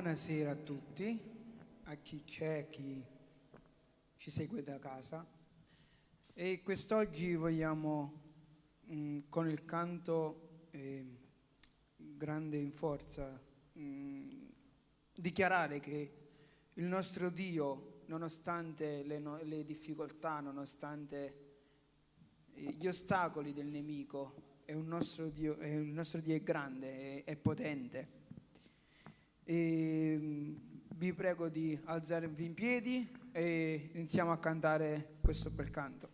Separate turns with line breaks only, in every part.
Buonasera a tutti, a chi c'è, chi ci segue da casa. E quest'oggi vogliamo, con il canto grande in forza, dichiarare che il nostro Dio, nonostante le difficoltà, nonostante gli ostacoli del nemico, il nostro Dio è grande, è potente. E vi prego di alzarvi in piedi e iniziamo a cantare questo bel canto.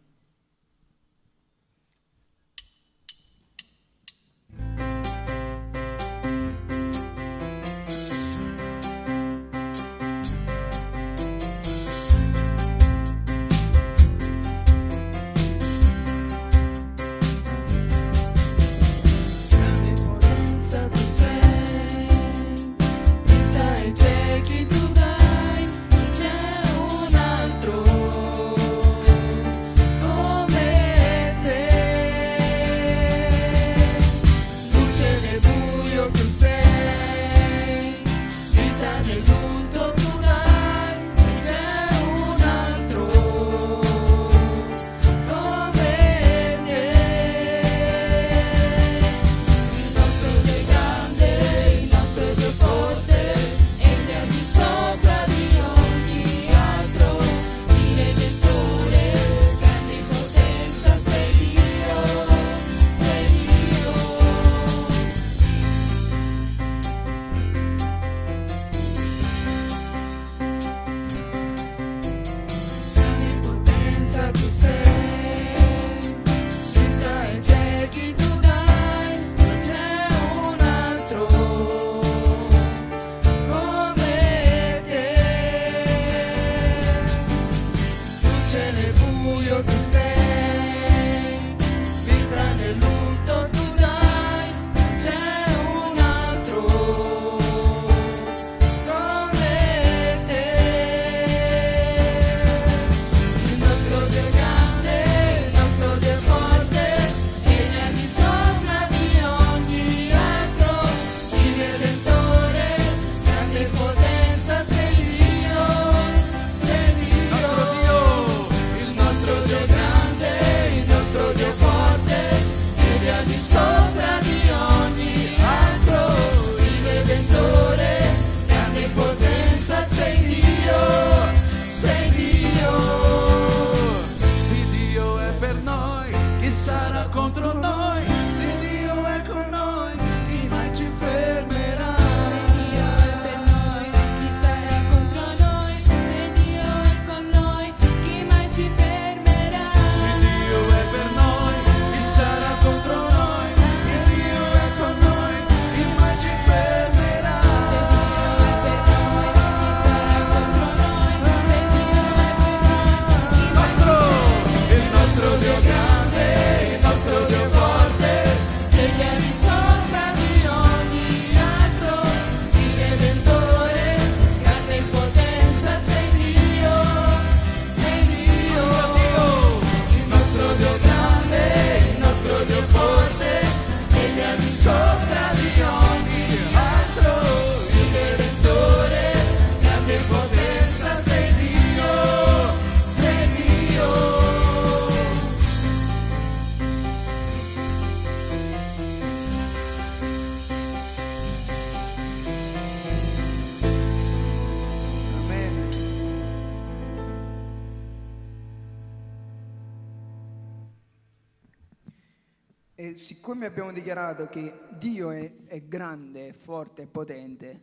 E siccome abbiamo dichiarato che Dio è grande, è forte, è potente,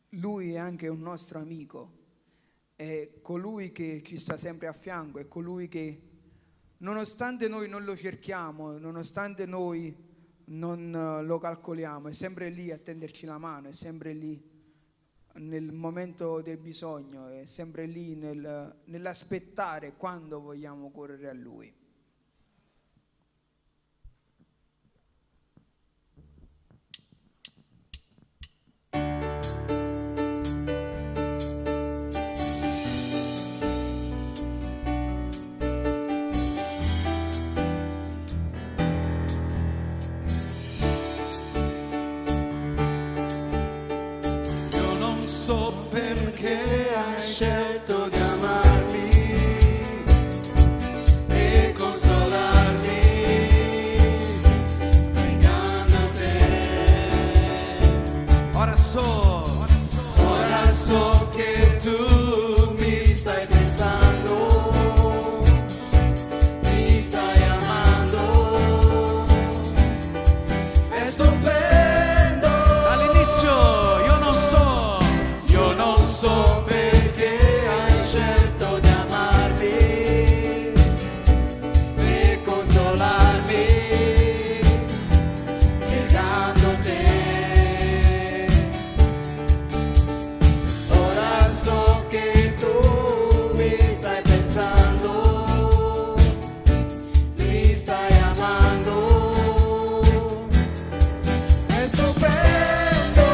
Lui è anche un nostro amico, è colui che ci sta sempre a fianco, è colui che, nonostante noi non lo cerchiamo, nonostante noi non lo calcoliamo, è sempre lì a tenderci la mano, è sempre lì nel momento del bisogno, è sempre lì nell'aspettare quando vogliamo correre a Lui.
Io non so scelto di amarmi e consolarmi, pregando a te. Ora so che tu mi stai pensando, mi stai amando, è stupendo. All'inizio io non so perché hai scelto di amarmi e consolarmi, pregando a te. Ora so che tu mi stai pensando, mi stai amando, è stupendo.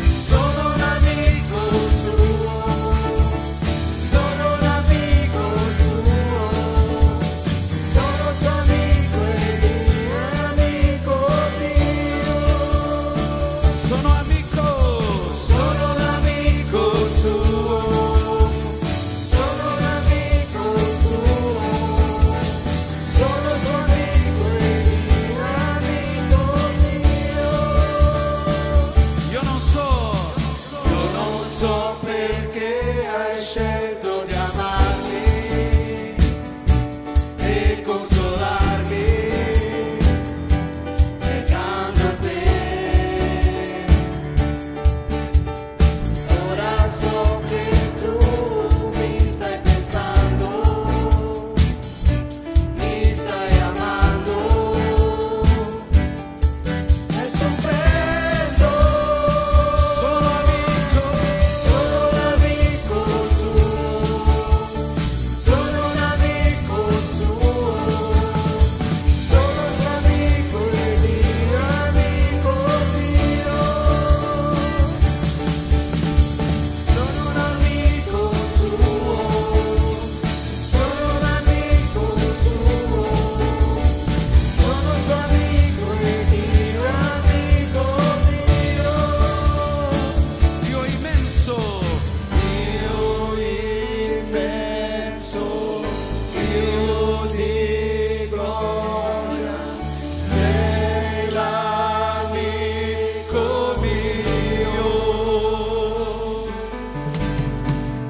Sono un amico suo, sono un amico suo, sono suo amico e mio amico mio. Sono un amico suo, sono un amico suo, sono suo amico e mio amico mio. Io non so perché hai scelto di amarmi e consolarmi, pregando a te. Ora so che tu mi stai pensando, mi stai amando, è stupendo. Sono un amico suo, sono un amico suo, sono suo amico e mio amico mio. Sono un amico suo, sono un amico suo, sono suo amico e mio amico mio. Dio immenso, Dio di gloria, sei l'amico mio.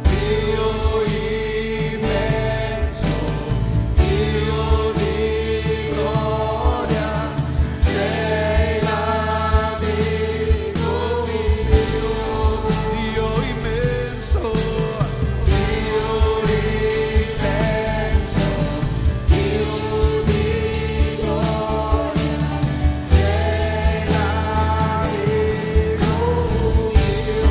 Dio immenso, Dio di gloria, sei l'amico mio. Dio immenso, Dio immenso, Dio di gloria, sei l'amico mio.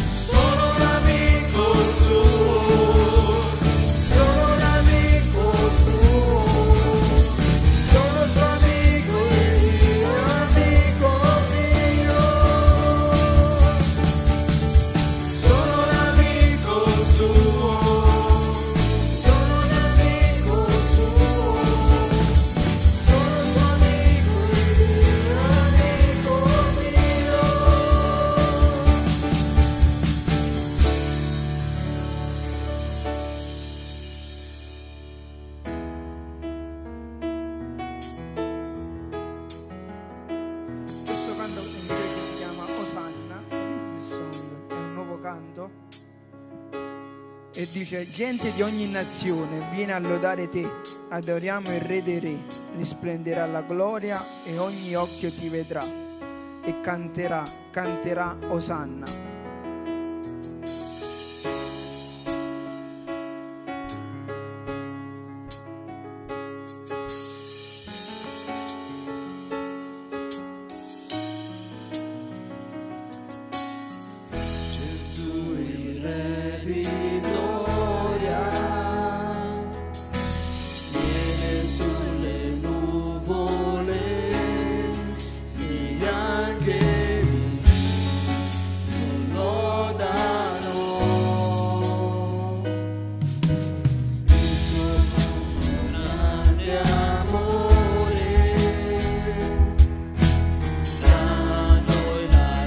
Sono un amico suo, sono un amico suo, sono suo amico e mio amico mio. Sono un amico suo, sono un amico suo, sono suo amico e mio amico mio.
Questo canto in inglese si chiama Osanna, il song, è un nuovo canto e dice: gente di ogni nazione viene a lodare te, adoriamo il re dei re, risplenderà la gloria e ogni occhio ti vedrà e canterà Osanna.
Gesù il Re di gloria, viene sulle nuvole, gli angeli lo lodano, il suo grande amore, da noi la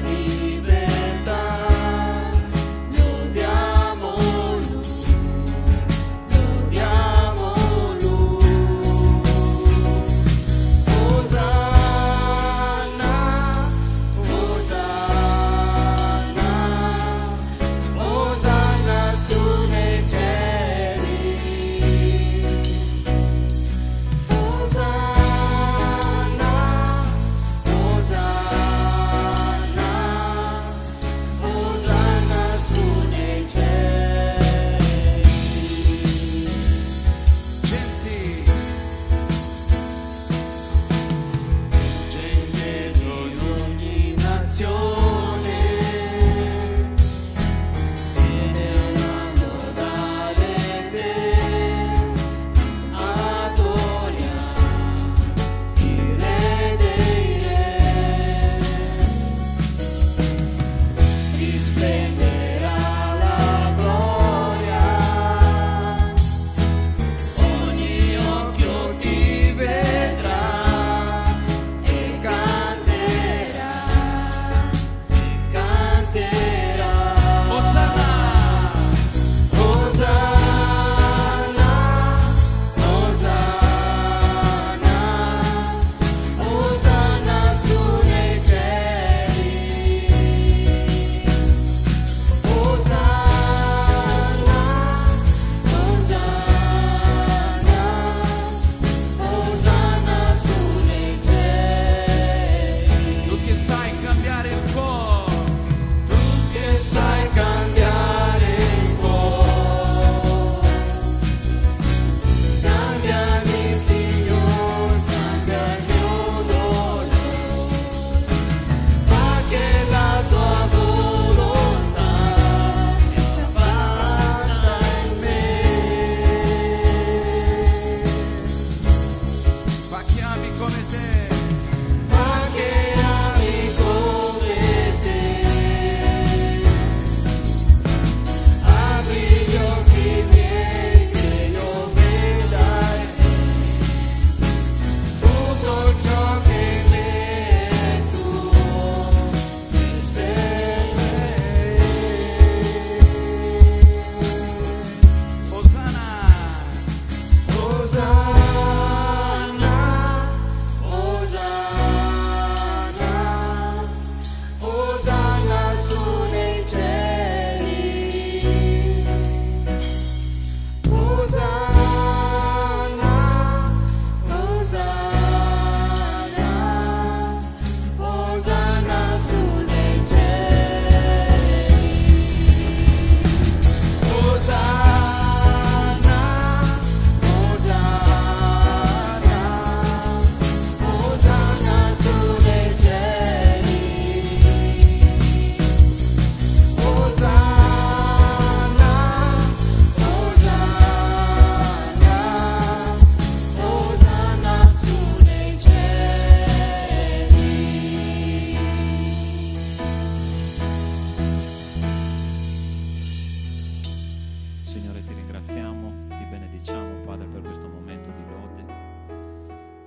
ringraziamo, ti benediciamo, Padre, per questo momento di lode.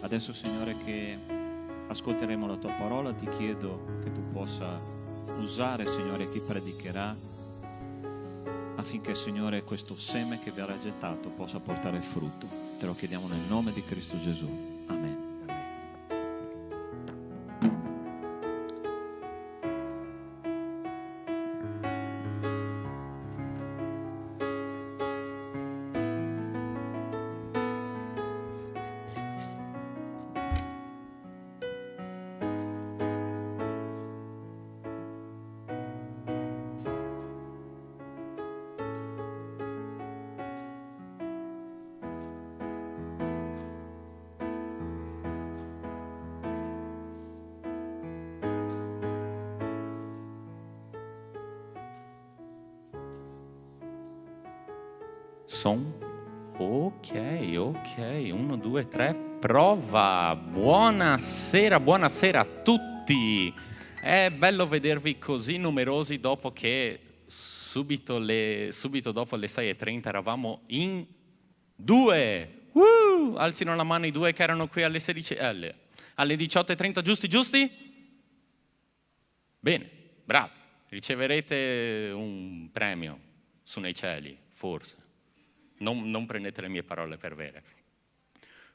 Adesso, Signore, che ascolteremo la tua parola, ti chiedo che tu possa usare, Signore, chi predicherà, affinché, Signore, questo seme che verrà gettato possa portare frutto. Te lo chiediamo nel nome di Cristo Gesù. Amen.
Ok, 1, 2, 3, prova. Buonasera a tutti. È bello vedervi così numerosi dopo che subito dopo le 6:30 eravamo in 2. Alzino la mano i 2 che erano qui alle 18:30, giusti? Bene, bravi. Riceverete un premio su nei cieli, forse. Non prendete le mie parole per vere.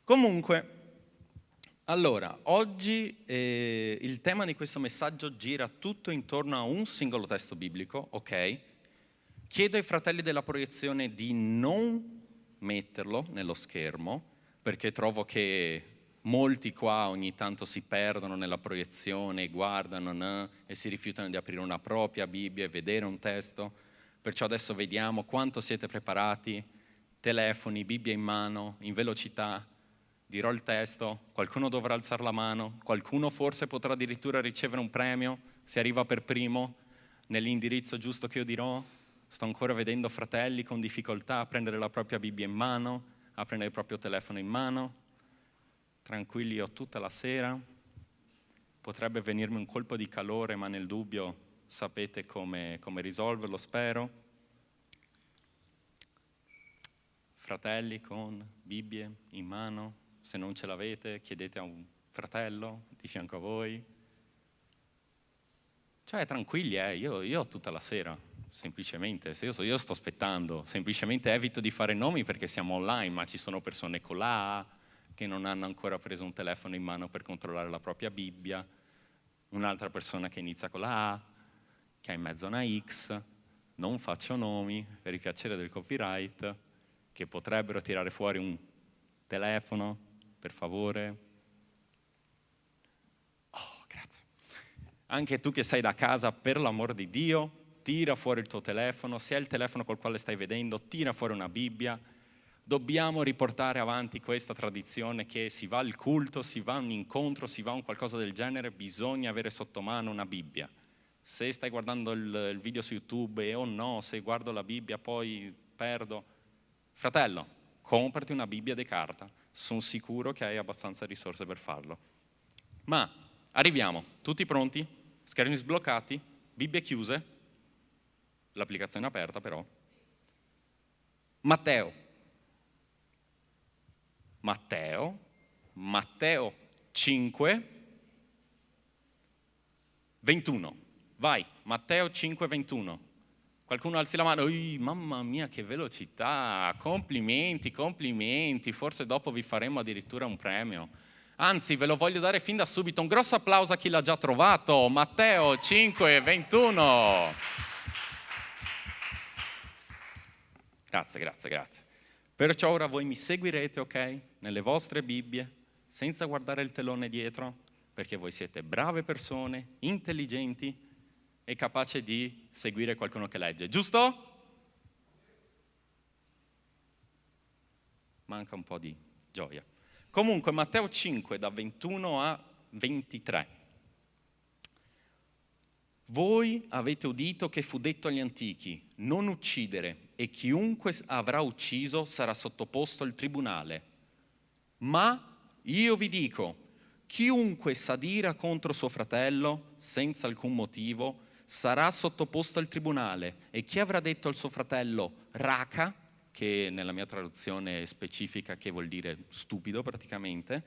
Comunque, allora, oggi il tema di questo messaggio gira tutto intorno a un singolo testo biblico, ok? Chiedo ai fratelli della proiezione di non metterlo nello schermo, perché trovo che molti qua ogni tanto si perdono nella proiezione, guardano e si rifiutano di aprire una propria Bibbia e vedere un testo. Perciò adesso vediamo quanto siete preparati. Telefoni, Bibbia in mano, in velocità, dirò il testo, qualcuno dovrà alzare la mano, qualcuno forse potrà addirittura ricevere un premio se arriva per primo nell'indirizzo giusto che io dirò. Sto ancora vedendo fratelli con difficoltà a prendere la propria Bibbia in mano, a prendere il proprio telefono in mano. Tranquilli, ho tutta la sera. Potrebbe venirmi un colpo di calore, ma nel dubbio sapete come risolverlo, spero. Fratelli con Bibbie in mano, se non ce l'avete chiedete a un fratello di fianco a voi. Cioè tranquilli, io ho tutta la sera, semplicemente, io sto aspettando, semplicemente evito di fare nomi perché siamo online, ma ci sono persone con la A che non hanno ancora preso un telefono in mano per controllare la propria Bibbia, un'altra persona che inizia con la A, che ha in mezzo una X, non faccio nomi per il piacere del copyright, che potrebbero tirare fuori un telefono, per favore. Oh, grazie. Anche tu che sei da casa, per l'amor di Dio, tira fuori il tuo telefono. Se è il telefono col quale stai vedendo, tira fuori una Bibbia. Dobbiamo riportare avanti questa tradizione che si va al culto, si va a un incontro, si va a un qualcosa del genere, bisogna avere sotto mano una Bibbia. Se stai guardando il video su YouTube e no, se guardo la Bibbia poi perdo. Fratello, comprati una Bibbia di carta, sono sicuro che hai abbastanza risorse per farlo. Ma arriviamo, tutti pronti? Schermi sbloccati? Bibbie chiuse? L'applicazione aperta però. Matteo 5, 21. Vai, Matteo 5, 21. Qualcuno alzi la mano, mamma mia che velocità, complimenti, forse dopo vi faremo addirittura un premio. Anzi, ve lo voglio dare fin da subito, un grosso applauso a chi l'ha già trovato, Matteo 5, 21. Grazie. Perciò ora voi mi seguirete, ok? Nelle vostre Bibbie, senza guardare il telone dietro, perché voi siete brave persone, intelligenti, è capace di seguire qualcuno che legge, giusto? Manca un po' di gioia. Comunque, Matteo 5, da 21 a 23. Voi avete udito che fu detto agli antichi, non uccidere, e chiunque avrà ucciso sarà sottoposto al tribunale. Ma io vi dico, chiunque s'adira contro suo fratello, senza alcun motivo, sarà sottoposto al tribunale, e chi avrà detto al suo fratello raca che nella mia traduzione specifica che vuol dire stupido praticamente,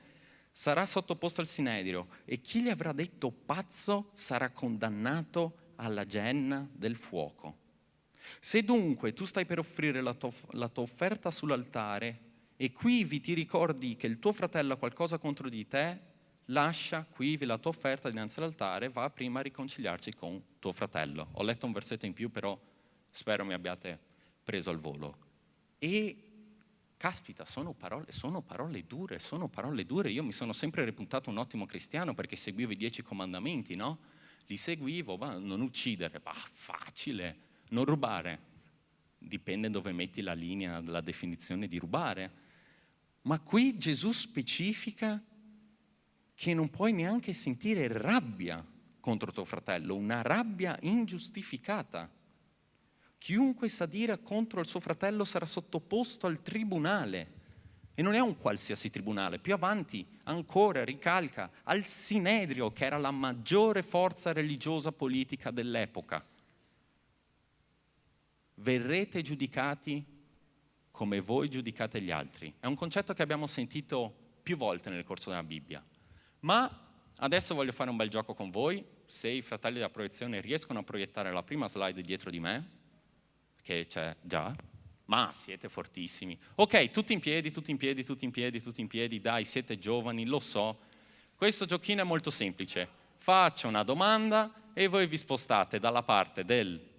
sarà sottoposto al sinedrio e chi gli avrà detto pazzo sarà condannato alla genna del fuoco. Se dunque tu stai per offrire la tua offerta sull'altare e quivi ti ricordi che il tuo fratello ha qualcosa contro di te, lascia quivi la tua offerta dinanzi all'altare, va prima a riconciliarci con tuo fratello. Ho letto un versetto in più, però spero mi abbiate preso al volo. E caspita, sono parole dure. Io mi sono sempre reputato un ottimo cristiano perché seguivo i 10 comandamenti, no? Li seguivo, non uccidere, facile, non rubare. Dipende dove metti la linea della definizione di rubare. Ma qui Gesù specifica che non puoi neanche sentire rabbia contro tuo fratello, una rabbia ingiustificata. Chiunque s'adira contro il suo fratello sarà sottoposto al tribunale. E non è un qualsiasi tribunale. Più avanti ancora ricalca al Sinedrio, che era la maggiore forza religiosa politica dell'epoca. Verrete giudicati come voi giudicate gli altri. È un concetto che abbiamo sentito più volte nel corso della Bibbia. Ma adesso voglio fare un bel gioco con voi. Se i fratelli della proiezione riescono a proiettare la prima slide dietro di me, che c'è già, ma siete fortissimi. Ok, tutti in piedi, dai, siete giovani, lo so. Questo giochino è molto semplice. Faccio una domanda e voi vi spostate dalla parte del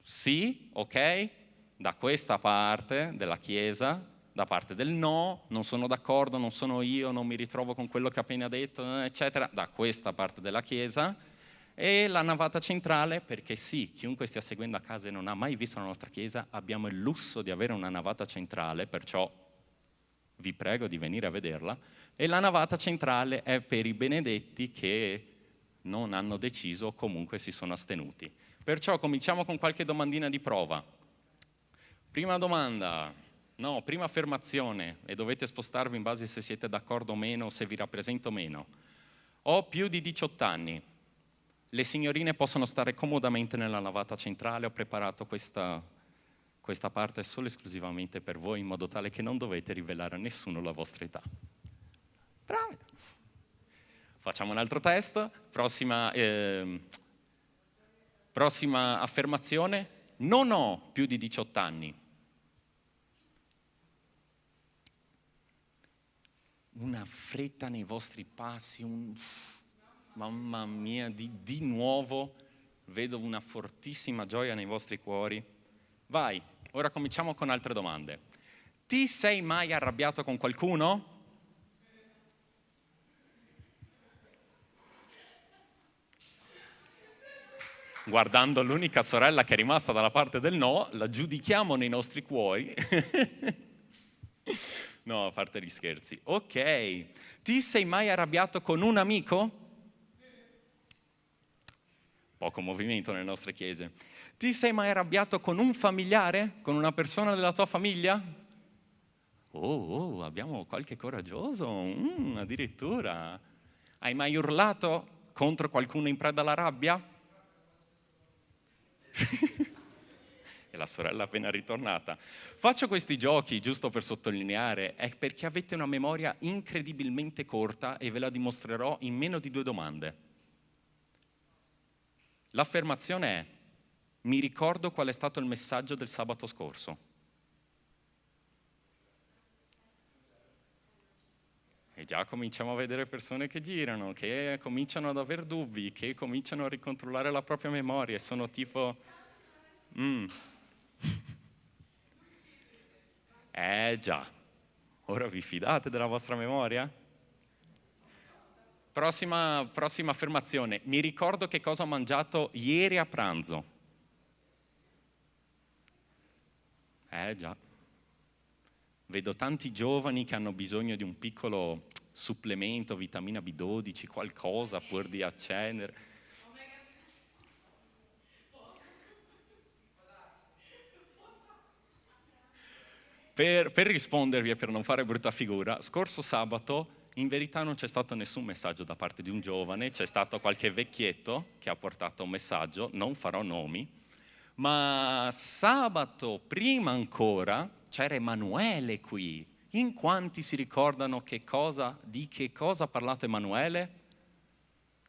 sì, ok, da questa parte della chiesa, da parte del no, non sono d'accordo, non sono io, non mi ritrovo con quello che ho appena detto, eccetera, da questa parte della chiesa. E la navata centrale, perché sì, chiunque stia seguendo a casa e non ha mai visto la nostra chiesa, abbiamo il lusso di avere una navata centrale, perciò vi prego di venire a vederla. E la navata centrale è per i benedetti che non hanno deciso o comunque si sono astenuti. Perciò cominciamo con qualche domandina di prova. Prima affermazione, e dovete spostarvi in base se siete d'accordo o meno, o se vi rappresento meno. Ho più di 18 anni. Le signorine possono stare comodamente nella navata centrale, ho preparato questa parte solo e esclusivamente per voi, in modo tale che non dovete rivelare a nessuno la vostra età. Bravi! Facciamo un altro test, prossima affermazione, non ho più di 18 anni. Una fretta nei vostri passi, mamma mia, di nuovo vedo una fortissima gioia nei vostri cuori. Vai, ora cominciamo con altre domande. Ti sei mai arrabbiato con qualcuno? Guardando l'unica sorella che è rimasta dalla parte del no, la giudichiamo nei nostri cuori. No, a parte gli scherzi. Ok, ti sei mai arrabbiato con un amico? Poco movimento nelle nostre chiese. Ti sei mai arrabbiato con un familiare? Con una persona della tua famiglia? Oh, abbiamo qualche coraggioso, addirittura. Hai mai urlato contro qualcuno in preda alla rabbia? E la sorella appena ritornata. Faccio questi giochi, giusto per sottolineare, è perché avete una memoria incredibilmente corta e ve la dimostrerò in meno di 2 domande. L'affermazione è: mi ricordo qual è stato il messaggio del sabato scorso. E già cominciamo a vedere persone che girano, che cominciano ad aver dubbi, che cominciano a ricontrollare la propria memoria e sono tipo... già, ora vi fidate della vostra memoria? Prossima affermazione. Mi ricordo che cosa ho mangiato ieri a pranzo. Già. Vedo tanti giovani che hanno bisogno di un piccolo supplemento, vitamina B12, qualcosa pur di accendere. Per rispondervi e per non fare brutta figura, scorso sabato in verità non c'è stato nessun messaggio da parte di un giovane, c'è stato qualche vecchietto che ha portato un messaggio, non farò nomi, Ma sabato, prima ancora, c'era Emanuele qui. In quanti si ricordano di che cosa ha parlato Emanuele?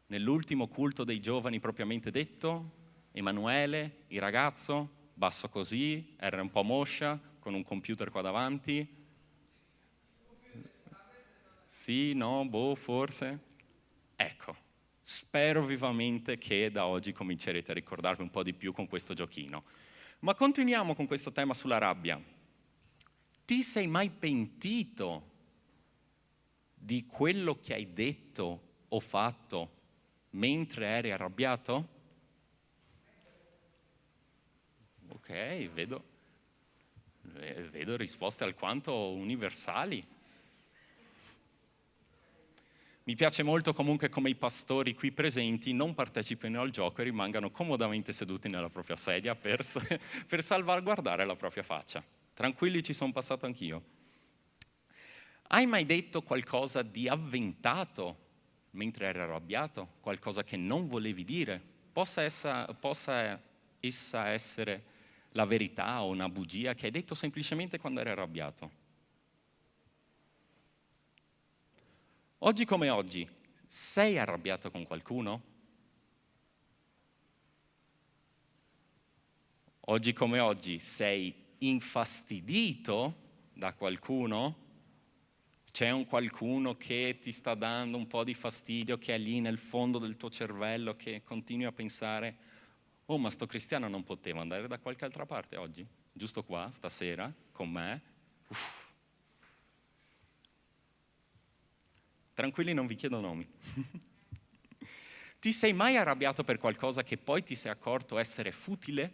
Nell'ultimo culto dei giovani propriamente detto, Emanuele, il ragazzo, basso così, era un po' moscia, con un computer qua davanti. Sì, no, boh, forse. Ecco, spero vivamente che da oggi comincerete a ricordarvi un po' di più con questo giochino. Ma continuiamo con questo tema sulla rabbia. Ti sei mai pentito di quello che hai detto o fatto mentre eri arrabbiato? Ok, vedo risposte alquanto universali. Mi piace molto comunque come i pastori qui presenti non partecipino al gioco e rimangano comodamente seduti nella propria sedia per salvaguardare la propria faccia. Tranquilli, ci sono passato anch'io. Hai mai detto qualcosa di avventato mentre eri arrabbiato? Qualcosa che non volevi dire? Possa essa essere la verità o una bugia che hai detto semplicemente quando eri arrabbiato. Oggi come oggi, sei arrabbiato con qualcuno? Oggi come oggi, sei infastidito da qualcuno? C'è un qualcuno che ti sta dando un po' di fastidio, che è lì nel fondo del tuo cervello, che continui a pensare: oh, ma sto cristiano non poteva andare da qualche altra parte oggi? Giusto qua, stasera, con me? Uff. Tranquilli, non vi chiedo nomi. Ti sei mai arrabbiato per qualcosa che poi ti sei accorto essere futile?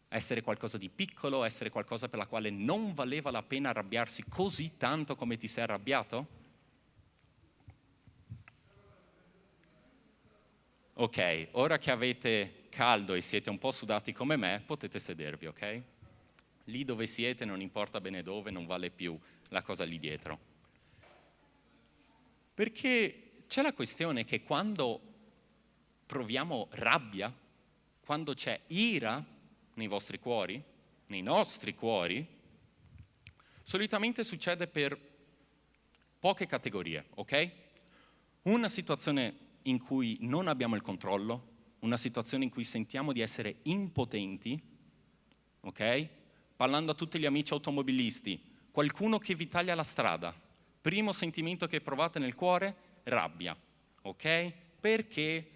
Essere qualcosa di piccolo, essere qualcosa per la quale non valeva la pena arrabbiarsi così tanto come ti sei arrabbiato? Ok, ora che avete caldo e siete un po' sudati come me, potete sedervi, ok? Lì dove siete, non importa bene dove, non vale più la cosa lì dietro. Perché c'è la questione che quando proviamo rabbia, quando c'è ira nei vostri cuori, nei nostri cuori, solitamente succede per poche categorie, ok? Una situazione in cui non abbiamo il controllo, una situazione in cui sentiamo di essere impotenti, ok? Parlando a tutti gli amici automobilisti, qualcuno che vi taglia la strada, primo sentimento che provate nel cuore, rabbia, ok? Perché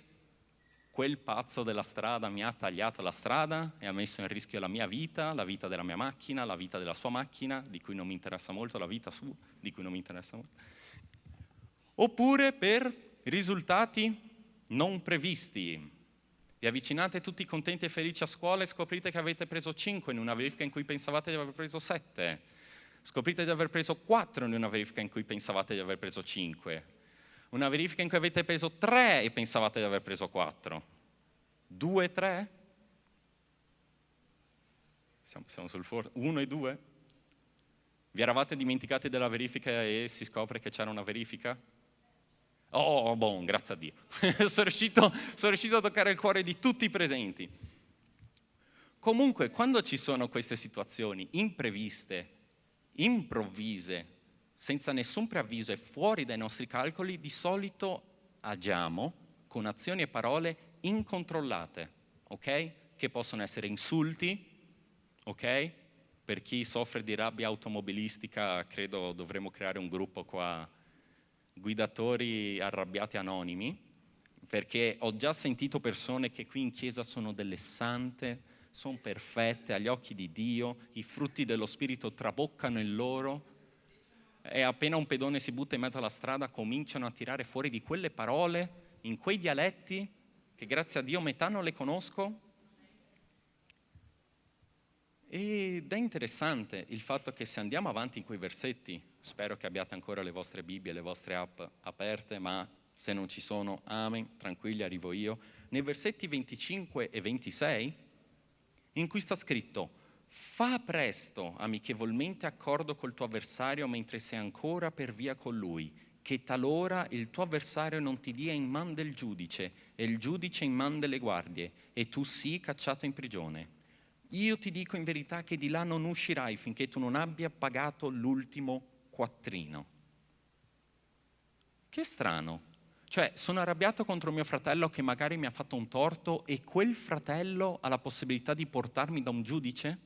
quel pazzo della strada mi ha tagliato la strada e ha messo in rischio la mia vita, la vita della mia macchina, la vita della sua macchina, di cui non mi interessa molto, la vita sua, di cui non mi interessa molto. Oppure per risultati non previsti. Vi avvicinate tutti contenti e felici a scuola e scoprite che avete preso 5 in una verifica in cui pensavate di aver preso 7. Scoprite di aver preso 4 in una verifica in cui pensavate di aver preso 5. Una verifica in cui avete preso 3 e pensavate di aver preso 4. 2, 3? Siamo sul 1 e 2? Vi eravate dimenticati della verifica e si scopre che c'era una verifica? Oh, buon, grazie a Dio. sono riuscito a toccare il cuore di tutti i presenti. Comunque, quando ci sono queste situazioni impreviste, improvvise, senza nessun preavviso e fuori dai nostri calcoli, di solito agiamo con azioni e parole incontrollate, ok? Che possono essere insulti, ok? Per chi soffre di rabbia automobilistica, credo dovremmo creare un gruppo qua, guidatori arrabbiati anonimi, perché ho già sentito persone che qui in chiesa sono delle sante, sono perfette agli occhi di Dio, i frutti dello Spirito traboccano in loro, e appena un pedone si butta in mezzo alla strada cominciano a tirare fuori di quelle parole, in quei dialetti, che grazie a Dio metà non le conosco. Ed è interessante il fatto che se andiamo avanti in quei versetti, spero che abbiate ancora le vostre Bibbie, le vostre app aperte, ma se non ci sono, amen, tranquilli, arrivo io. Nei versetti 25 e 26, in cui sta scritto: fa presto, amichevolmente accordo col tuo avversario mentre sei ancora per via con lui, che talora il tuo avversario non ti dia in man del giudice e il giudice in man delle guardie e tu sii cacciato in prigione. io ti dico in verità che di là non uscirai finché tu non abbia pagato l'ultimo quattrino. Che strano. Cioè, sono arrabbiato contro mio fratello che magari mi ha fatto un torto e quel fratello ha la possibilità di portarmi da un giudice?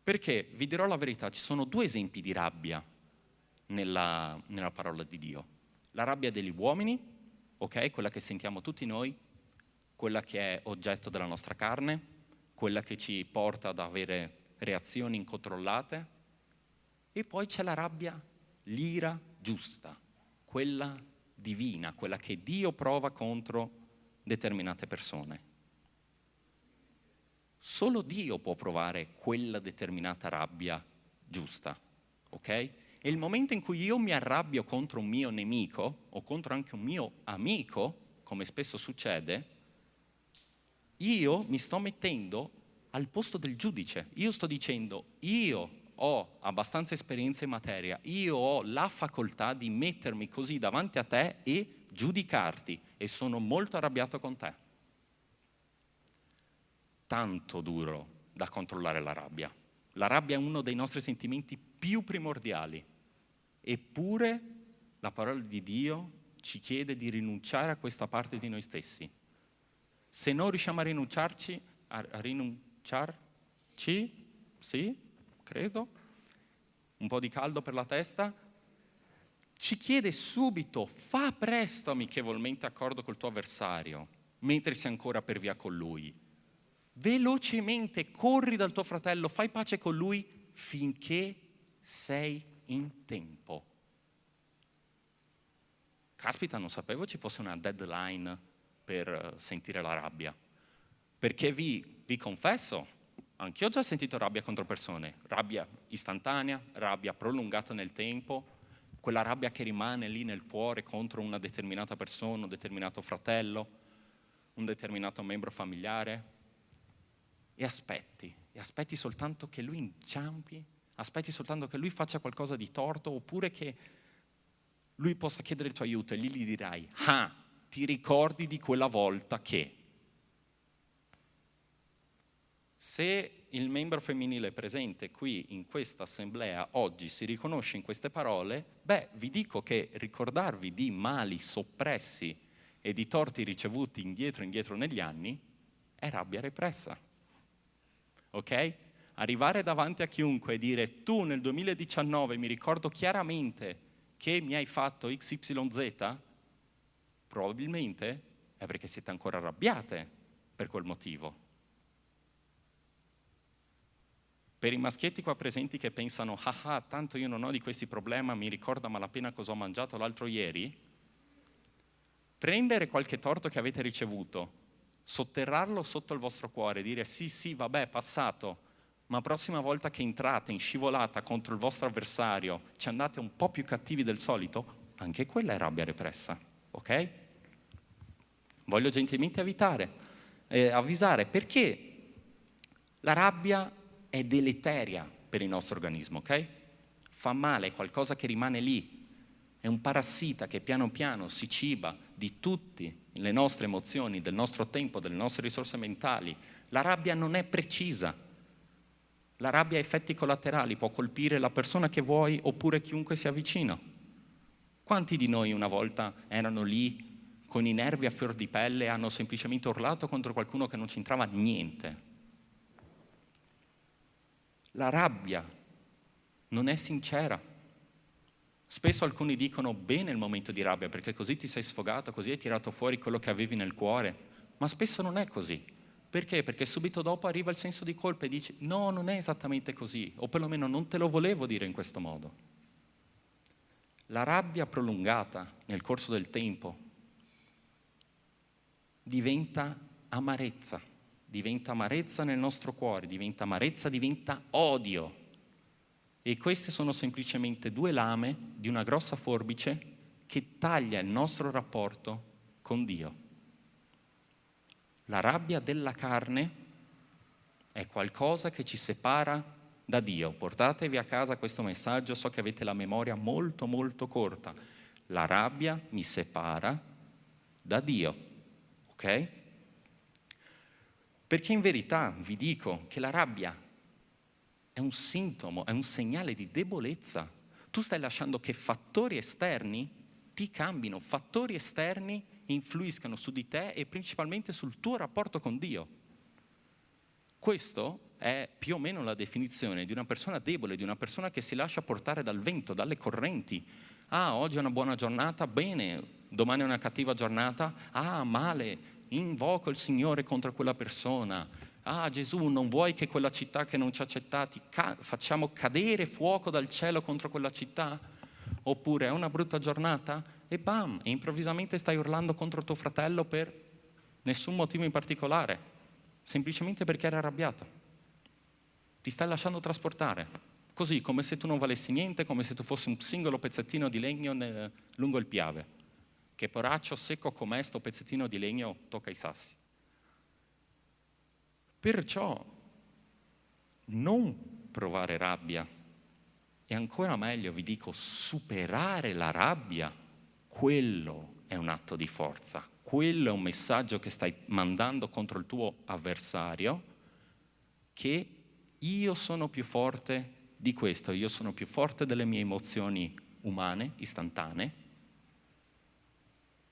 Perché, vi dirò la verità, ci sono 2 esempi di rabbia nella parola di Dio. La rabbia degli uomini, ok? Quella che sentiamo tutti noi, quella che è oggetto della nostra carne, quella che ci porta ad avere reazioni incontrollate. E poi c'è la rabbia, l'ira giusta, quella divina, quella che Dio prova contro determinate persone. Solo Dio può provare quella determinata rabbia giusta, ok? E il momento in cui io mi arrabbio contro un mio nemico o contro anche un mio amico, come spesso succede, io mi sto mettendo al posto del giudice. Io sto dicendo, io ho abbastanza esperienza in materia, io ho la facoltà di mettermi così davanti a te e giudicarti e sono molto arrabbiato con te. Tanto duro da controllare la rabbia. La rabbia è uno dei nostri sentimenti più primordiali. Eppure la parola di Dio ci chiede di rinunciare a questa parte di noi stessi. Se non riusciamo a rinunciarci, sì, credo, un po' di caldo per la testa, ci chiede subito, fa presto amichevolmente accordo col tuo avversario, mentre sei ancora per via con lui. Velocemente corri dal tuo fratello, fai pace con lui finché sei in tempo. Caspita, non sapevo ci fosse una deadline per sentire la rabbia. Perché vi confesso, anch'io ho già sentito rabbia contro persone, rabbia istantanea, rabbia prolungata nel tempo, quella rabbia che rimane lì nel cuore contro una determinata persona, un determinato fratello, un determinato membro familiare. E aspetti soltanto che lui inciampi, aspetti soltanto che lui faccia qualcosa di torto, oppure che lui possa chiedere il tuo aiuto e lì gli dirai, ti ricordi di quella volta che... Se il membro femminile presente qui in questa assemblea oggi si riconosce in queste parole, vi dico che ricordarvi di mali soppressi e di torti ricevuti indietro negli anni è rabbia repressa. Ok? Arrivare davanti a chiunque e dire tu nel 2019 mi ricordo chiaramente che mi hai fatto XYZ, probabilmente è perché siete ancora arrabbiate per quel motivo. Per i maschietti qua presenti che pensano tanto io non ho di questi problemi, mi ricordo a malapena cosa ho mangiato l'altro ieri, prendere qualche torto che avete ricevuto, sotterrarlo sotto il vostro cuore, dire sì, vabbè, è passato, ma prossima volta che entrate in scivolata contro il vostro avversario, ci andate un po' più cattivi del solito, anche quella è rabbia repressa, ok? Voglio gentilmente avvisare, perché la rabbia è deleteria per il nostro organismo, ok? Fa male, è qualcosa che rimane lì, è un parassita che piano piano si ciba di tutte le nostre emozioni, del nostro tempo, delle nostre risorse mentali. La rabbia non è precisa, la rabbia ha effetti collaterali, può colpire la persona che vuoi oppure chiunque sia vicino. Quanti di noi una volta erano lì con i nervi a fior di pelle e hanno semplicemente urlato contro qualcuno che non c'entrava niente? La rabbia non è sincera. Spesso alcuni dicono bene il momento di rabbia perché così ti sei sfogato, così hai tirato fuori quello che avevi nel cuore, ma spesso non è così. Perché? Perché subito dopo arriva il senso di colpa e dici no, non è esattamente così, o perlomeno non te lo volevo dire in questo modo. La rabbia prolungata nel corso del tempo diventa amarezza nel nostro cuore, diventa amarezza, diventa odio. E queste sono semplicemente 2 lame di una grossa forbice che taglia il nostro rapporto con Dio. La rabbia della carne è qualcosa che ci separa da Dio. Portatevi a casa questo messaggio, so che avete la memoria molto molto corta. La rabbia mi separa da Dio, ok? Perché in verità vi dico che la rabbia è un sintomo, è un segnale di debolezza. Tu stai lasciando che fattori esterni ti cambino, fattori esterni influiscano su di te e principalmente sul tuo rapporto con Dio. Questo è più o meno la definizione di una persona debole, di una persona che si lascia portare dal vento, dalle correnti. Ah, oggi è una buona giornata, bene, domani è una cattiva giornata, ah, male, invoco il Signore contro quella persona. Ah, Gesù, non vuoi che quella città che non ci ha accettati, facciamo cadere fuoco dal cielo contro quella città? Oppure è una brutta giornata e bam, e improvvisamente stai urlando contro tuo fratello per nessun motivo in particolare, semplicemente perché era arrabbiato. Ti stai lasciando trasportare, così come se tu non valessi niente, come se tu fossi un singolo pezzettino di legno lungo il Piave. Che poraccio secco com'è sto pezzettino di legno tocca i sassi. Perciò non provare rabbia, e ancora meglio vi dico superare la rabbia, quello è un atto di forza, quello è un messaggio che stai mandando contro il tuo avversario, che io sono più forte di questo, io sono più forte delle mie emozioni umane, istantanee,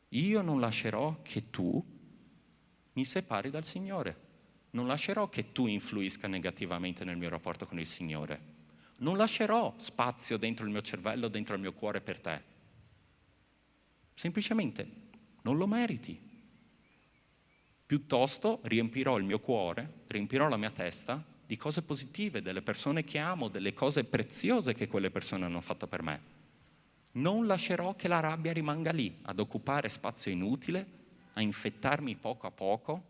io non lascerò che tu mi separi dal Signore, non lascerò che tu influisca negativamente nel mio rapporto con il Signore, non lascerò spazio dentro il mio cervello, dentro il mio cuore per te. Semplicemente non lo meriti. Piuttosto riempirò il mio cuore, riempirò la mia testa di cose positive, delle persone che amo, delle cose preziose che quelle persone hanno fatto per me. Non lascerò che la rabbia rimanga lì, ad occupare spazio inutile, a infettarmi poco a poco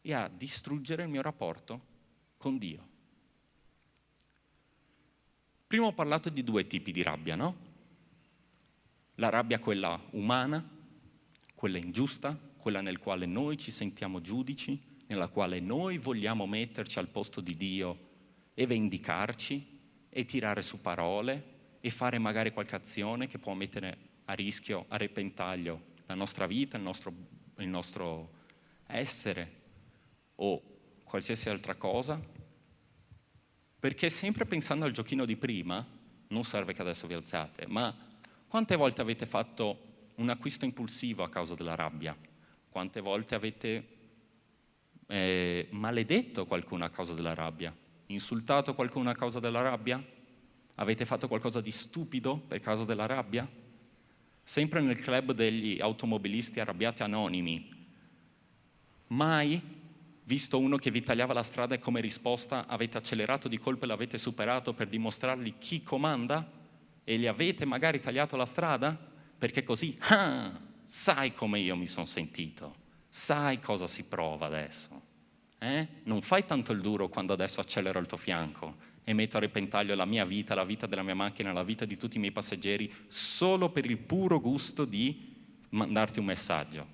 e a distruggere il mio rapporto con Dio. Prima ho parlato di 2 tipi di rabbia, no? La rabbia quella umana, quella ingiusta, quella nel quale noi ci sentiamo giudici, nella quale noi vogliamo metterci al posto di Dio e vendicarci e tirare su parole e fare magari qualche azione che può mettere a rischio, a repentaglio la nostra vita, il nostro essere o qualsiasi altra cosa. Perché sempre pensando al giochino di prima, non serve che adesso vi alzate, ma quante volte avete fatto un acquisto impulsivo a causa della rabbia? Quante volte avete maledetto qualcuno a causa della rabbia? Insultato qualcuno a causa della rabbia? Avete fatto qualcosa di stupido per causa della rabbia? Sempre nel club degli automobilisti arrabbiati anonimi, mai visto uno che vi tagliava la strada e come risposta avete accelerato di colpo e l'avete superato per dimostrargli chi comanda e gli avete magari tagliato la strada? Perché così, sai come io mi sono sentito, sai cosa si prova adesso. Non fai tanto il duro quando adesso accelero il tuo fianco e metto a repentaglio la mia vita, la vita della mia macchina, la vita di tutti i miei passeggeri, solo per il puro gusto di mandarti un messaggio.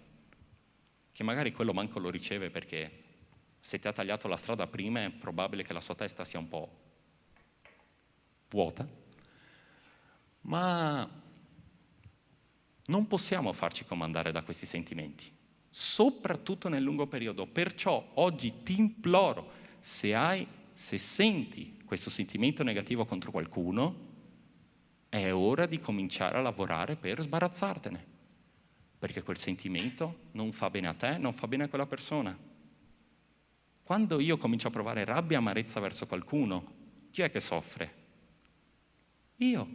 Che magari quello manco lo riceve perché se ti ha tagliato la strada prima è probabile che la sua testa sia un po' vuota. Ma non possiamo farci comandare da questi sentimenti, soprattutto nel lungo periodo. Perciò oggi ti imploro, se senti questo sentimento negativo contro qualcuno, è ora di cominciare a lavorare per sbarazzartene, perché quel sentimento non fa bene a te, non fa bene a quella persona. Quando io comincio a provare rabbia e amarezza verso qualcuno, chi è che soffre? Io,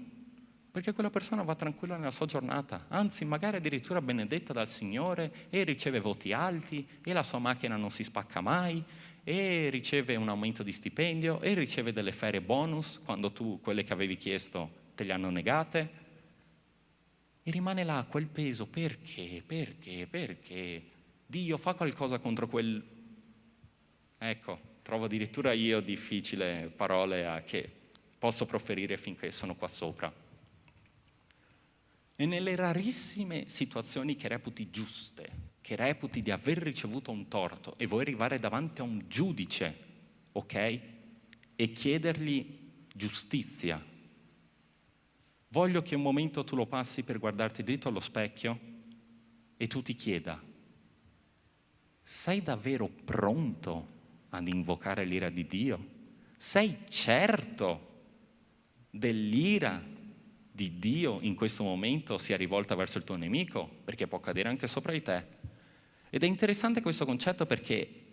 perché quella persona va tranquilla nella sua giornata, anzi magari addirittura benedetta dal Signore e riceve voti alti e la sua macchina non si spacca mai e riceve un aumento di stipendio e riceve delle ferie bonus quando tu quelle che avevi chiesto te le hanno negate e rimane là quel peso. Perché? Dio fa qualcosa contro quel... Ecco, trovo addirittura io difficile parole che posso proferire finché sono qua sopra. E nelle rarissime situazioni che reputi giuste, che reputi di aver ricevuto un torto e vuoi arrivare davanti a un giudice, ok? E chiedergli giustizia. Voglio che un momento tu lo passi per guardarti dritto allo specchio e tu ti chieda: Sei davvero pronto ad invocare l'ira di Dio? Sei certo dell'ira di Dio in questo momento sia rivolta verso il tuo nemico? Perché può cadere anche sopra di te. Ed è interessante questo concetto perché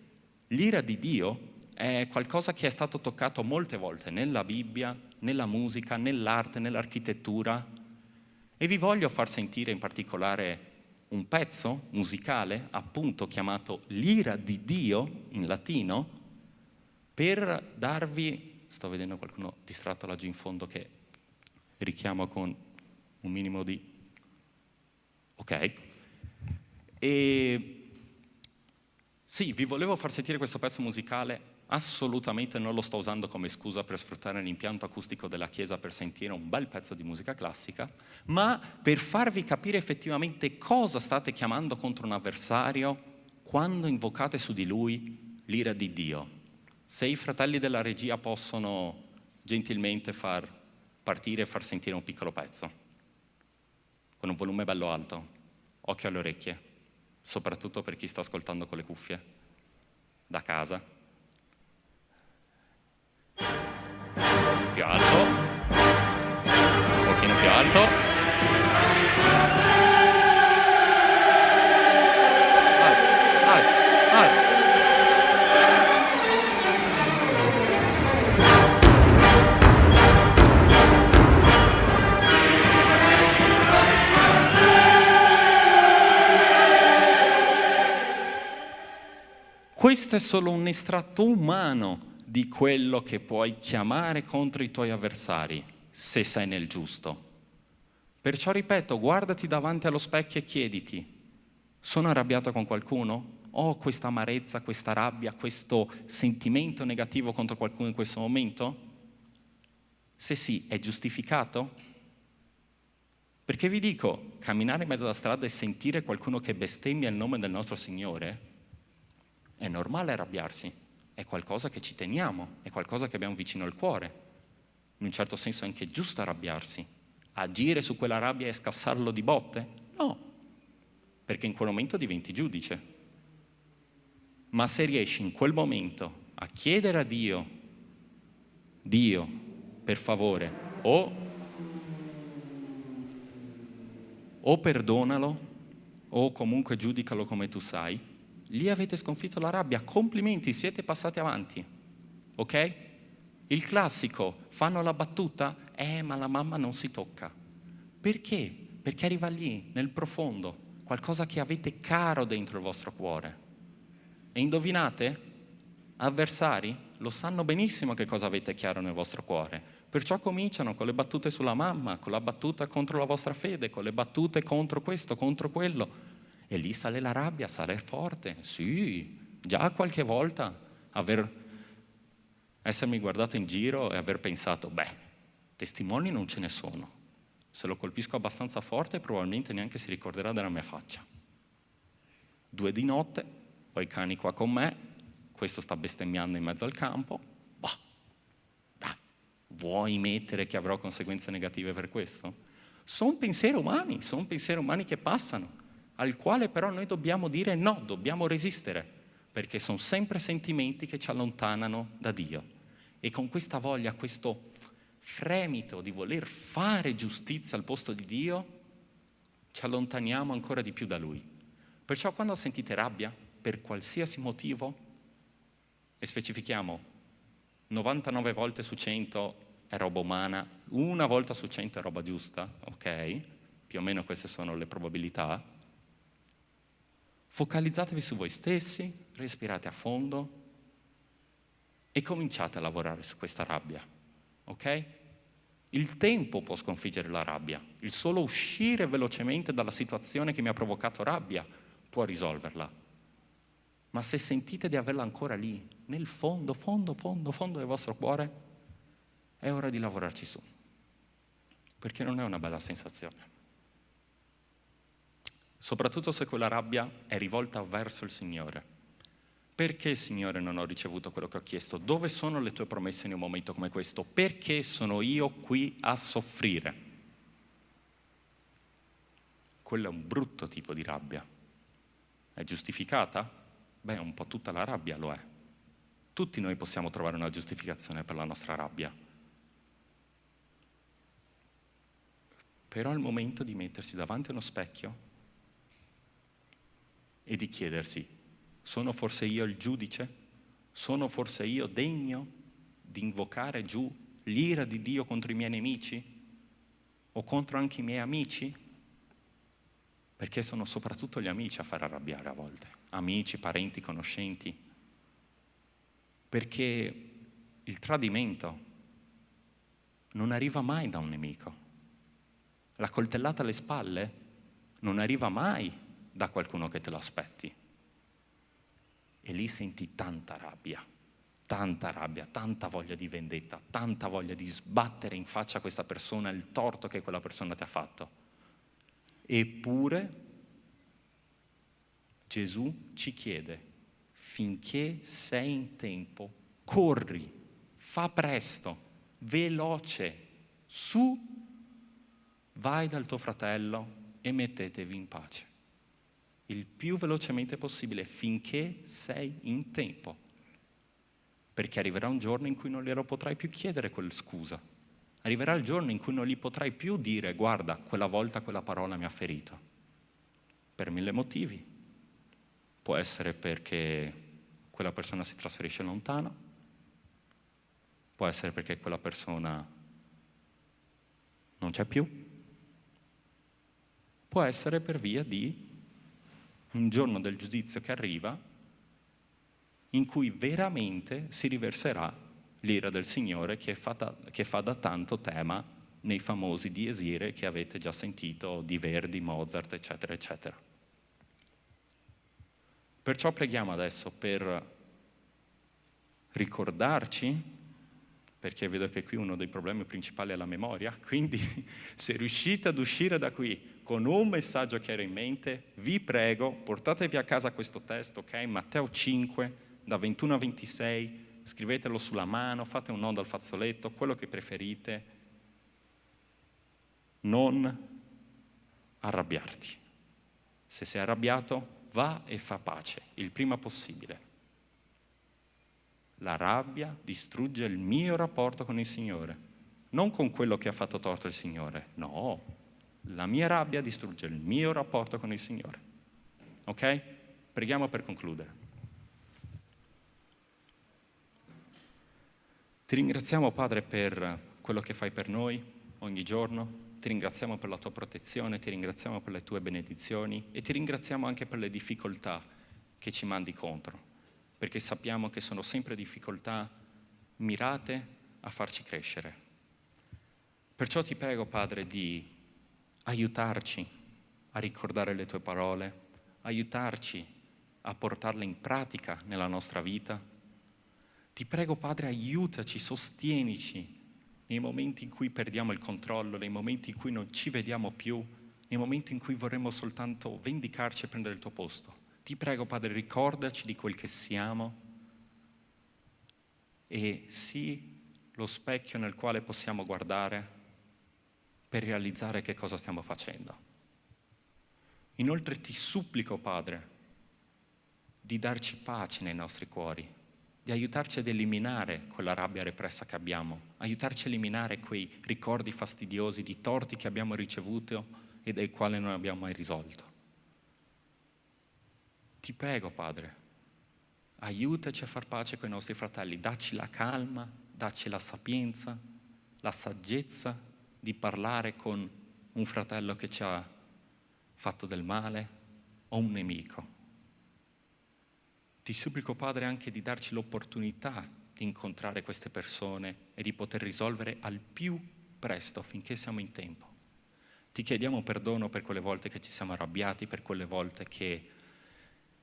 l'ira di Dio è qualcosa che è stato toccato molte volte nella Bibbia, nella musica, nell'arte, nell'architettura. E vi voglio far sentire in particolare un pezzo musicale, appunto chiamato L'ira di Dio in latino, per darvi, sto vedendo qualcuno distratto laggiù in fondo che richiamo con un minimo di... Ok. E sì, vi volevo far sentire questo pezzo musicale. Assolutamente non lo sto usando come scusa per sfruttare l'impianto acustico della chiesa per sentire un bel pezzo di musica classica, ma per farvi capire effettivamente cosa state chiamando contro un avversario quando invocate su di lui l'ira di Dio. Se i fratelli della regia possono gentilmente far partire e far sentire un piccolo pezzo, con un volume bello alto, occhio alle orecchie, soprattutto per chi sta ascoltando con le cuffie, da casa. Più alto, un pochino più alto. Alza. Questo è solo un estratto umano di quello che puoi chiamare contro i tuoi avversari, se sei nel giusto. Perciò ripeto, guardati davanti allo specchio e chiediti: sono arrabbiato con qualcuno? Ho questa amarezza, questa rabbia, questo sentimento negativo contro qualcuno in questo momento? Se sì, è giustificato? Perché vi dico, camminare in mezzo alla strada e sentire qualcuno che bestemmia il nome del nostro Signore, è normale arrabbiarsi, è qualcosa che ci teniamo, è qualcosa che abbiamo vicino al cuore. In un certo senso è anche giusto arrabbiarsi. Agire su quella rabbia e scassarlo di botte? No, perché in quel momento diventi giudice. Ma se riesci in quel momento a chiedere a Dio, per favore, o perdonalo, o comunque giudicalo come tu sai, lì avete sconfitto la rabbia, complimenti, siete passati avanti, ok? Il classico, fanno la battuta, ma la mamma non si tocca. Perché? Perché arriva lì, nel profondo, qualcosa che avete caro dentro il vostro cuore. E indovinate? Avversari lo sanno benissimo che cosa avete chiaro nel vostro cuore, perciò cominciano con le battute sulla mamma, con la battuta contro la vostra fede, con le battute contro questo, contro quello. E lì sale la rabbia, sale forte. Sì, già qualche volta essermi guardato in giro e aver pensato, testimoni non ce ne sono. Se lo colpisco abbastanza forte probabilmente neanche si ricorderà della mia faccia. 2 di notte, ho i cani qua con me, questo sta bestemmiando in mezzo al campo. Vuoi mettere che avrò conseguenze negative per questo? Sono pensieri umani che passano, al quale però noi dobbiamo dire no, dobbiamo resistere, perché sono sempre sentimenti che ci allontanano da Dio. E con questa voglia, questo fremito di voler fare giustizia al posto di Dio, ci allontaniamo ancora di più da Lui. Perciò quando sentite rabbia, per qualsiasi motivo, e specifichiamo, 99 volte su 100 è roba umana, 1 volta su 100 è roba giusta, ok? Più o meno queste sono le probabilità. Focalizzatevi su voi stessi, respirate a fondo e cominciate a lavorare su questa rabbia, ok? Il tempo può sconfiggere la rabbia, il solo uscire velocemente dalla situazione che mi ha provocato rabbia può risolverla. Ma se sentite di averla ancora lì, nel fondo del vostro cuore, è ora di lavorarci su, perché non è una bella sensazione. Soprattutto se quella rabbia è rivolta verso il Signore. Perché, Signore, non ho ricevuto quello che ho chiesto? Dove sono le tue promesse in un momento come questo? Perché sono io qui a soffrire? Quello è un brutto tipo di rabbia. È giustificata? Beh, un po' tutta la rabbia lo è. Tutti noi possiamo trovare una giustificazione per la nostra rabbia. Però è il momento di mettersi davanti a uno specchio e di chiedersi: sono forse io il giudice? Sono forse io degno di invocare giù l'ira di Dio contro i miei nemici? O contro anche i miei amici? Perché sono soprattutto gli amici a far arrabbiare a volte. Amici, parenti, conoscenti. Perché il tradimento non arriva mai da un nemico. La coltellata alle spalle non arriva mai da qualcuno che te lo aspetti. E lì senti tanta rabbia, tanta voglia di vendetta, tanta voglia di sbattere in faccia a questa persona il torto che quella persona ti ha fatto. Eppure Gesù ci chiede: finché sei in tempo, corri, fa presto, veloce, su, vai dal tuo fratello e mettetevi in pace. Il più velocemente possibile, finché sei in tempo. Perché arriverà un giorno in cui non glielo potrai più chiedere quella scusa. Arriverà il giorno in cui non gli potrai più dire: guarda, quella volta quella parola mi ha ferito. Per 1000 motivi. Può essere perché quella persona si trasferisce lontano, può essere perché quella persona non c'è più, può essere per via di un giorno del giudizio che arriva in cui veramente si riverserà l'ira del Signore che fa da tanto tema nei famosi Dies Irae che avete già sentito, di Verdi, Mozart, eccetera, eccetera. Perciò preghiamo adesso per ricordarci, perché vedo che qui uno dei problemi principali è la memoria, quindi se riuscite ad uscire da qui con un messaggio chiaro in mente, vi prego, portatevi a casa questo testo, ok? Matteo 5, da 21 a 26, scrivetelo sulla mano, fate un nodo al fazzoletto, quello che preferite. Non arrabbiarti. Se sei arrabbiato, va e fa pace, il prima possibile. La rabbia distrugge il mio rapporto con il Signore, non con quello che ha fatto torto il Signore, no, la mia rabbia distrugge il mio rapporto con il Signore. Ok? Preghiamo per concludere. Ti ringraziamo, Padre, per quello che fai per noi ogni giorno. Ti ringraziamo per la tua protezione, ti ringraziamo per le tue benedizioni e ti ringraziamo anche per le difficoltà che ci mandi contro, perché sappiamo che sono sempre difficoltà mirate a farci crescere. Perciò ti prego, Padre, di aiutarci a ricordare le tue parole, aiutarci a portarle in pratica nella nostra vita. Ti prego, Padre, aiutaci, sostienici nei momenti in cui perdiamo il controllo, nei momenti in cui non ci vediamo più, nei momenti in cui vorremmo soltanto vendicarci e prendere il tuo posto. Ti prego, Padre, ricordaci di quel che siamo e sii lo specchio nel quale possiamo guardare per realizzare che cosa stiamo facendo. Inoltre ti supplico, Padre, di darci pace nei nostri cuori, di aiutarci ad eliminare quella rabbia repressa che abbiamo, aiutarci a eliminare quei ricordi fastidiosi di torti che abbiamo ricevuto e dai quali non abbiamo mai risolto. Ti prego, Padre, aiutaci a far pace con i nostri fratelli, dacci la calma, dacci la sapienza, la saggezza di parlare con un fratello che ci ha fatto del male o un nemico. Ti supplico, Padre, anche di darci l'opportunità di incontrare queste persone e di poter risolvere al più presto, finché siamo in tempo. Ti chiediamo perdono per quelle volte che ci siamo arrabbiati, per quelle volte che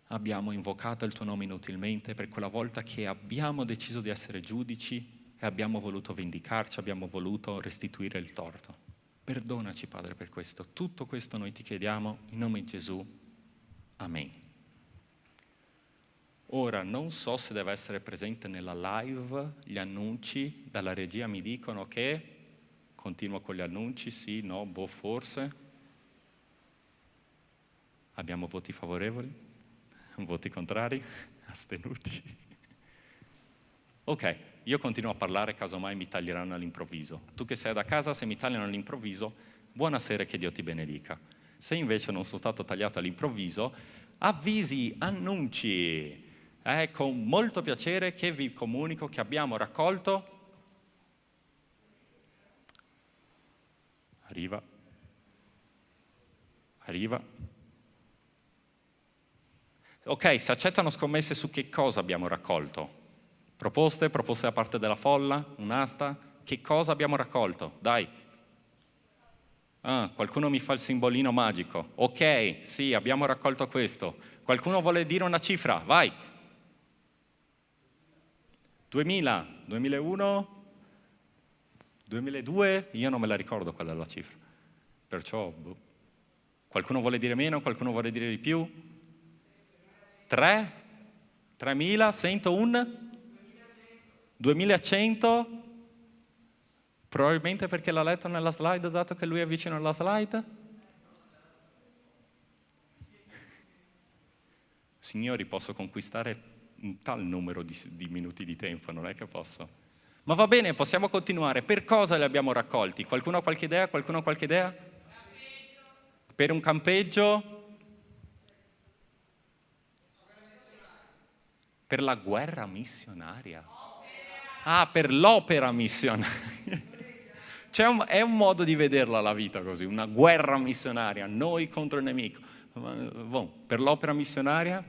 abbiamo invocato il tuo nome inutilmente, per quella volta che abbiamo deciso di essere giudici e abbiamo voluto vendicarci, abbiamo voluto restituire il torto. Perdonaci, Padre, per questo. Tutto questo noi ti chiediamo in nome di Gesù. Amen. Ora, non so se deve essere presente nella live gli annunci, dalla regia mi dicono che continuo con gli annunci, sì, no, boh, forse. Abbiamo voti favorevoli? Voti contrari? Astenuti? Ok, io continuo a parlare, casomai mi taglieranno all'improvviso. Tu che sei da casa, se mi tagliano all'improvviso, buonasera e che Dio ti benedica. Se invece non sono stato tagliato all'improvviso, avvisi, annunci. È con molto piacere che vi comunico che abbiamo raccolto... Arriva. Ok, si accettano scommesse su che cosa abbiamo raccolto? Proposte da parte della folla? Un'asta? Che cosa abbiamo raccolto? Dai. Qualcuno mi fa il simbolino magico. Ok, sì, abbiamo raccolto questo. Qualcuno vuole dire una cifra? Vai. 2000, 2001, 2002? Io non me la ricordo qual è la cifra. Perciò, qualcuno vuole dire meno? Qualcuno vuole dire di più? 3? 3000? Sento un? 2100? Probabilmente perché l'ha letto nella slide, dato che lui è vicino alla slide. Signori, posso conquistare un tal numero di minuti di tempo, non è che posso. Ma va bene, possiamo continuare. Per cosa li abbiamo raccolti? Qualcuno ha qualche idea? Qualcuno ha qualche idea? Campeggio. Per un campeggio? Per la guerra missionaria. Per l'opera missionaria. È un modo di vederla la vita così, una guerra missionaria, noi contro il nemico. Per l'opera missionaria,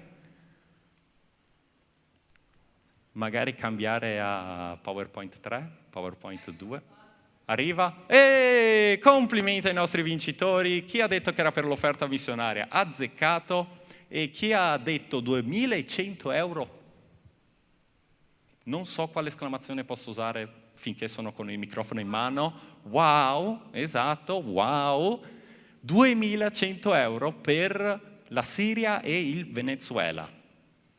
magari cambiare a PowerPoint 3, PowerPoint 2. Arriva? Complimenti ai nostri vincitori. Chi ha detto che era per l'offerta missionaria? Azzeccato. E chi ha detto 2100 euro? Non so quale esclamazione posso usare finché sono con il microfono in mano. Wow, esatto, wow. 2100 euro per la Siria e il Venezuela.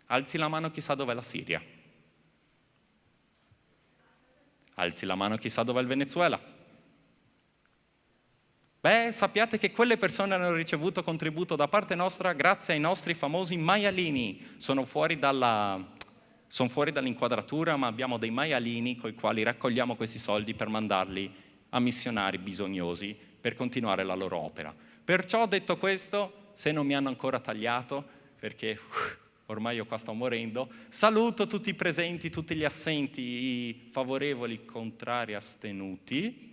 Alzi la mano chi sa dov'è la Siria. Alzi la mano chi sa dov'è il Venezuela. Sappiate che quelle persone hanno ricevuto contributo da parte nostra grazie ai nostri famosi maialini. Sono fuori dall'inquadratura, ma abbiamo dei maialini con i quali raccogliamo questi soldi per mandarli a missionari bisognosi per continuare la loro opera. Perciò, detto questo, se non mi hanno ancora tagliato, perché ormai io qua sto morendo, saluto tutti i presenti, tutti gli assenti, i favorevoli, contrari, astenuti.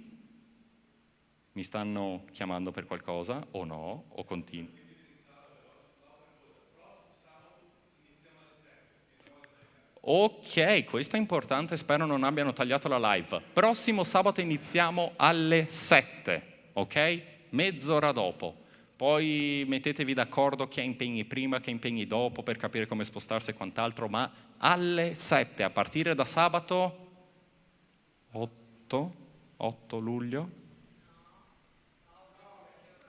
Mi stanno chiamando per qualcosa, o no, o continuo? Ok, questo è importante, spero non abbiano tagliato la live. Prossimo sabato iniziamo alle 7, ok? Mezz'ora dopo. Poi mettetevi d'accordo chi ha impegni prima, chi ha impegni dopo per capire come spostarsi e quant'altro, ma alle 7, a partire da sabato 8 luglio?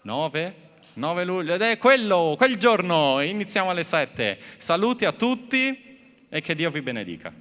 9 luglio, ed è quel giorno, iniziamo alle 7. Saluti a tutti e che Dio vi benedica.